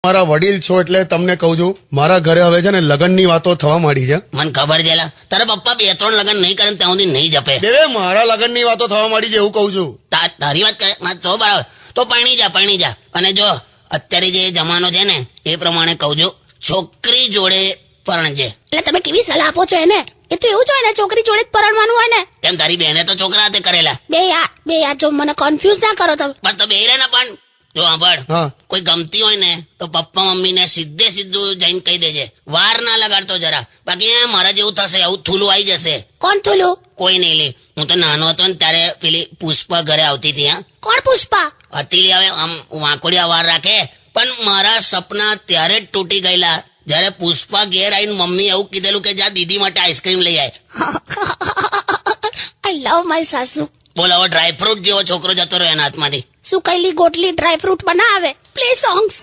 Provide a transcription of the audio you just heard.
મારા વડીલ છો એટલે તમને કહું છું, મારા ઘરે હવે છે ને લગ્નની વાતો થવા માંડી છે. મને ખબર છે લા, તારા પપ્પા 2-3 લગ્ન નહીં કરે ત્યાં સુધી નહીં જપે. બે મારા લગ્નની વાતો થવા માંડી છે એવું કહું છું. તારી વાત કરે તો બરાબર, તો પરણી જા. અને જો અત્યારે જે જમાનો છે ને એ પ્રમાણે કહું છું, છોકરી જોડે પરણજે. એટલે તમે કેવી સલાહ આપો છો એને? એ તો એવું જ હોય ને, છોકરી જોડે જ પરણવાનું હોય ને. તેમ તારી બહેને તો છોકરા હાથે કરેલા. બે યાર જો મને કન્ફ્યુઝ ના કરો તમે. બસ તો બે રે ને, પણ જો સાંભળ, હા. કોઈ ગમતી હોય ને તો પપ્પા મમ્મીને સીધું જઈને કહી દેજે, વાર ના લગાડતો જરા. બાકી મારા જેવું થશે, આવું થૂલું આવી જશે. કોણ થુલું? કોઈ નહીં લે, હું તો નાનો હતો ને ત્યારે પેલી પુષ્પા ઘરે આવતી હતી. હા કોણ પુષ્પા? હતી લે, હવે આમ વાંકોડિયા વાર રાખે. પણ મારા સપના ત્યારે જ તૂટી ગયેલા જયારે પુષ્પા ઘેર આવીને મમ્મી એવું કીધેલું કે જા દીદી માટે આઈસ્ક્રીમ લઈ આય. આઈ લવ માય સાસુ. બોલ, હવે ડ્રાયફ્રૂટ જેવો છોકરો જતો રહ્યો એના હાથમાંથી. સુકાયેલી ગોટલી ડ્રાય ફ્રૂટ બનાવે. Play songs.